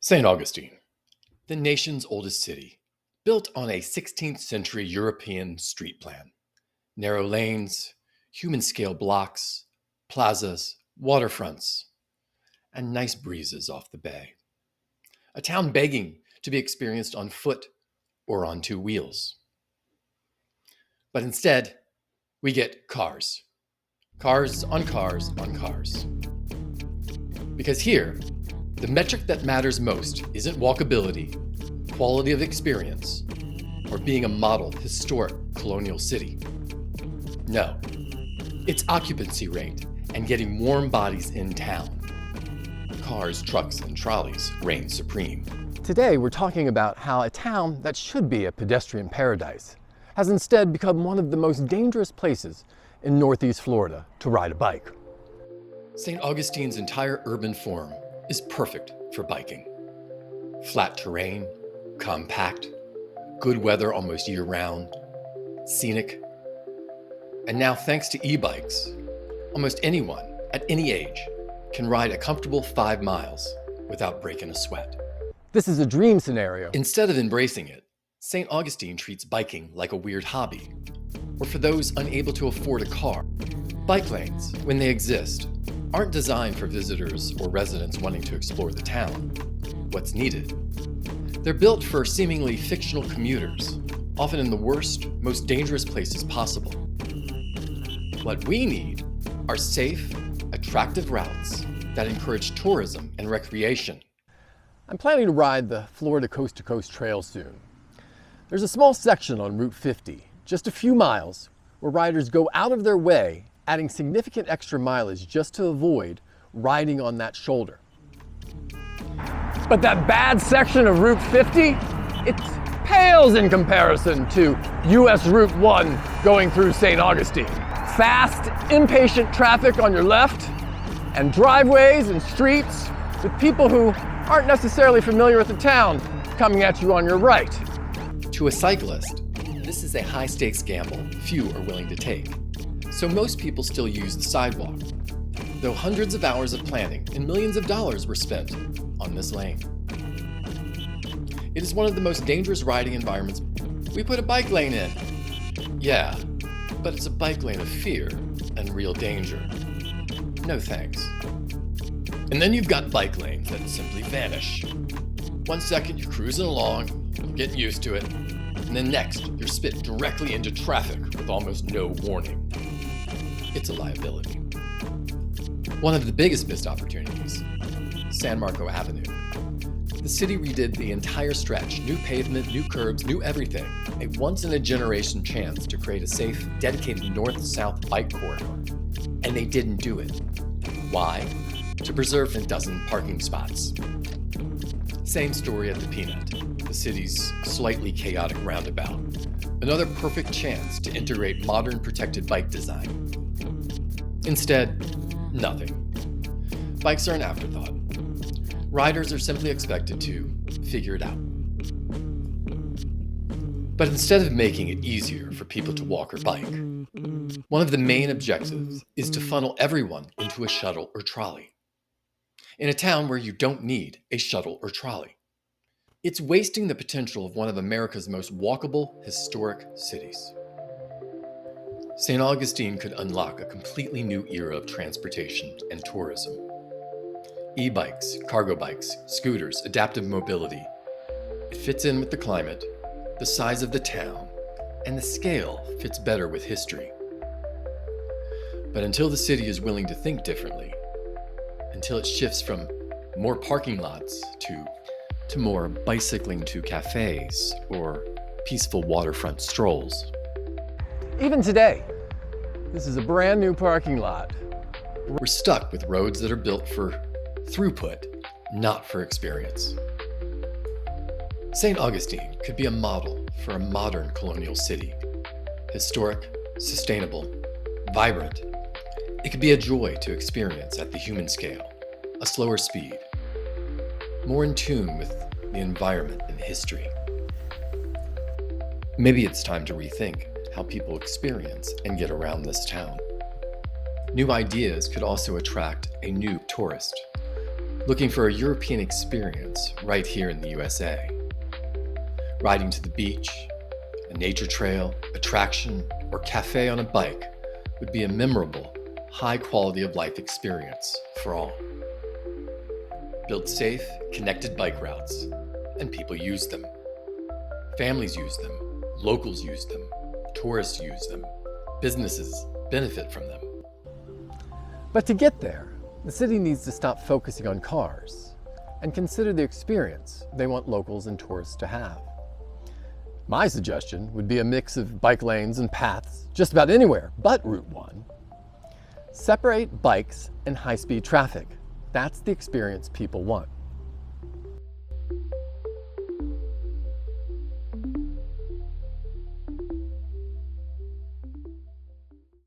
St. Augustine, the nation's oldest city, built on a 16th century European street plan. Narrow lanes, human-scale blocks, plazas, waterfronts, and nice breezes off the bay. A town begging to be experienced on foot or on two wheels. But instead, we get cars. Cars on cars on cars. Because here, the metric that matters most isn't walkability, quality of experience, or being a model historic colonial city. No, it's occupancy rate and getting warm bodies in town. Cars, trucks, and trolleys reign supreme. Today we're talking about how a town that should be a pedestrian paradise has instead become one of the most dangerous places in Northeast Florida to ride a bike. St. Augustine's entire urban form is perfect for biking. Flat terrain, compact, good weather almost year-round, scenic. And now, thanks to e-bikes, almost anyone at any age can ride a comfortable 5 miles without breaking a sweat. This is a dream scenario. Instead of embracing it, St. Augustine treats biking like a weird hobby, or for those unable to afford a car. Bike lanes, when they exist, aren't designed for visitors or residents wanting to explore the town. What's needed? They're built for seemingly fictional commuters, often in the worst, most dangerous places possible. What we need are safe, attractive routes that encourage tourism and recreation. I'm planning to ride the Florida Coast to Coast Trail soon. There's a small section on Route 50, just a few miles, where riders go out of their way, adding significant extra mileage just to avoid riding on that shoulder. But that bad section of Route 50, it pales in comparison to US Route 1 going through St. Augustine. Fast, impatient traffic on your left, and driveways and streets with people who aren't necessarily familiar with the town coming at you on your right. To a cyclist, this is a high-stakes gamble few are willing to take. So most people still use the sidewalk, though hundreds of hours of planning and millions of dollars were spent on this lane. It is one of the most dangerous riding environments. We put a bike lane in. Yeah, but it's a bike lane of fear and real danger. No thanks. And then you've got bike lanes that simply vanish. 1 second you're cruising along, you're getting used to it, and then next you're spit directly into traffic with almost no warning. It's a liability. One of the biggest missed opportunities, San Marco Avenue. The city redid the entire stretch, new pavement, new curbs, new everything. A once-in-a-generation chance to create a safe, dedicated north-south bike corridor. And they didn't do it. Why? To preserve a dozen parking spots. Same story at the Peanut, the city's slightly chaotic roundabout. Another perfect chance to integrate modern protected bike design. Instead, nothing. Bikes are an afterthought. Riders are simply expected to figure it out. But instead of making it easier for people to walk or bike, one of the main objectives is to funnel everyone into a shuttle or trolley. In a town where you don't need a shuttle or trolley. It's wasting the potential of one of America's most walkable, historic cities. St. Augustine could unlock a completely new era of transportation and tourism. E-bikes, cargo bikes, scooters, adaptive mobility. It fits in with the climate, the size of the town, and the scale fits better with history. But until the city is willing to think differently, until it shifts from more parking lots to more bicycling to cafes or peaceful waterfront strolls. Even today, this is a brand new parking lot. We're stuck with roads that are built for throughput, not for experience. St. Augustine could be a model for a modern colonial city. Historic, sustainable, vibrant. It could be a joy to experience at the human scale, a slower speed, more in tune with the environment and history. Maybe it's time to rethink how people experience and get around this town. New ideas could also attract a new tourist. looking for a European experience right here in the USA. Riding to the beach, a nature trail, attraction, or cafe on a bike would be a memorable, high quality of life experience for all. Build safe, connected bike routes, and people use them. Families use them, locals use them, tourists use them, businesses benefit from them. But to get there, the city needs to stop focusing on cars and consider the experience they want locals and tourists to have. My suggestion would be a mix of bike lanes and paths just about anywhere but Route 1. Separate bikes and high-speed traffic. That's the experience people want.